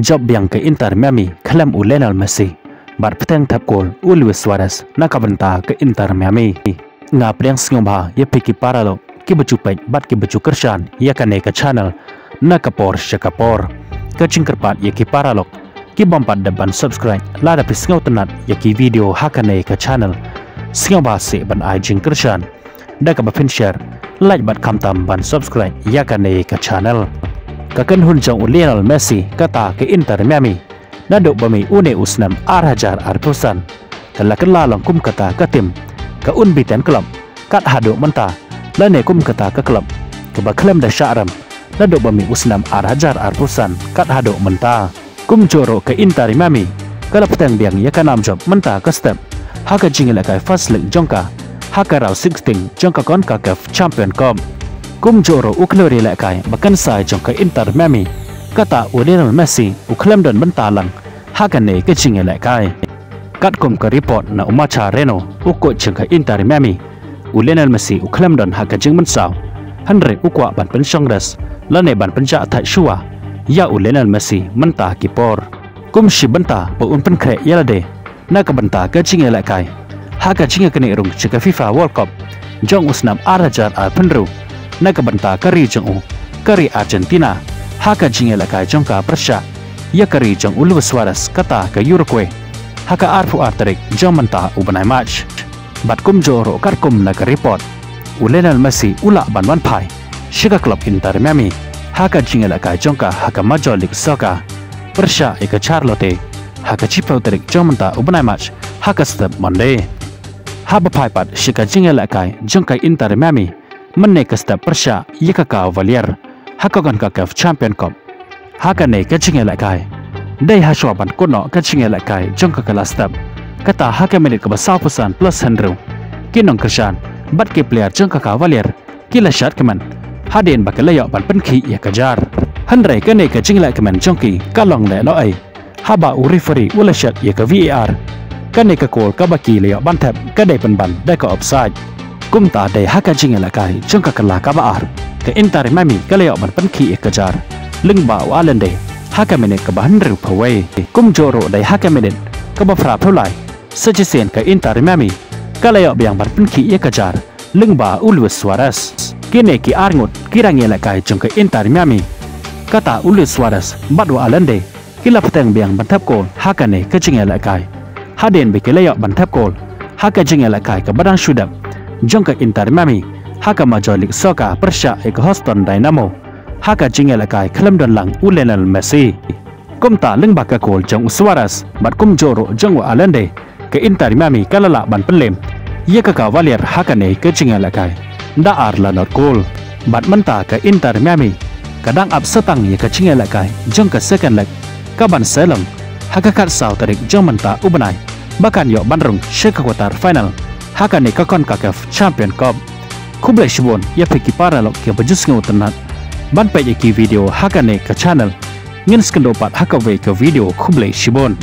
job yang ke Inter Miami klaim Lionel Messi bat petang tap gol Luis Suarez nak kabenta ke Inter Miami ngap yang sengomha ye piki paralo ki bacupet bat ki bacu kershan ya kane ke channel nak kapor syakapor ke cingkerpat ye ki paralok ki bompat depan subscribe la da pisngau tenat ye ki video hakane ke channel sengomha se ban ai jing kershan da ka bapin share like bat kamtam ban subscribe ya kane ke channel kakan hunjang Lionel Messi kata ke Inter Miami nadok bami une usnam arhajar arpusan kala lalang kum kata ke tim ke unbiten klub kat hadok menta lane kum kata ke klub ke baklem da sya'ram nadok bami usnam arhajar arpusan kat hadok menta kum joro ke Inter Miami kala petang biang ya kanam job menta ke step haka jingil kai first league jongka haka raw 16 jongka kon ka champion cup kum joro uklori lekai bakan sai jong ke Inter Miami kata Lionel Messi uklem don bentalang hakane ke jinge lekai kat kum ke report na umacha reno ukko jong ke Inter Miami Lionel Messi uklem don haka jing mensau hanre ukwa ban pensyongres lane ban penja thai shua ya Lionel Messi menta kipor kum shi benta po un penkre yalade na ka benta ke jinge lekai haka jinge kene rung jong FIFA World Cup jong usnam arajar al penru nak benta kari jong kari Argentina haka jinge lakai jongka Persia ya kari jong Luis Suarez kata ke Uruguay haka arfu arterik jong menta ubanai match bat kum joro karkum nak report Lionel Messi ulak ban wan pai shika klub Inter Miami haka jinge lakai jongka haka Major League Soccer Persia ke Charlotte haka chipau terik jong menta ubanai match haka step Monday haba pai pat shika jinge lakai jongka Inter Miami menne ke step Persia yaka Cavalier haka gon ka champion cup haka ne ke chinge lakai dai haswa ban kono ke chinge lakai jong ka kala step kata haka menit ke basau pesan plus Henry kinong kershan bat ke player jong ka Cavalier kila shot keman haden bakalayo ban penki ya kejar Henry ke ne ke chinge lakai keman jongki kalong le lo ai haba referee ula shot ya ke VAR kane ke gol ka baki le ban tap ka dai ban dai ka offside kum ta dai haka jinge lakai jongka kala ka baar ke Inter Miami kaleo ban penki kejar ling ba walende haka menit ke bahan ru pawai kum joro dai haka menit ke ba fra pulai sejesen ke Inter Miami kaleo biang ban penki kejar ling ba Luis Suarez kini ki arngut kirange lakai jongka Inter Miami kata Luis Suarez bat walende kila petang biang ban tap gol haka ne ke jinge lakai haden be keleo ban tap gol haka jinge lakai ke badang shudap jongka Inter Miami haka Major League Soccer Persia ke Houston Dynamo haka jinge lakai klem don lang Lionel Messi kum ta leng baka gol jong Suarez bat kum joro jong alende ke Inter Miami kalala ban penlem ye ke Cavalier haka ne ke jinge lakai da ar la not gol bat menta ke Inter Miami kadang up setang ye ke jinge lakai jong ke second leg ka ban selong haka kat sau tarik jong menta ubanai bahkan yo bandrung sheka quarter final haka ne kakon kakaf champion cup kublai shibon ya peki paralok ke bajus ngau tenat ban pe ki video haka ne ke channel ngin skendopat haka we ke video kublai shibon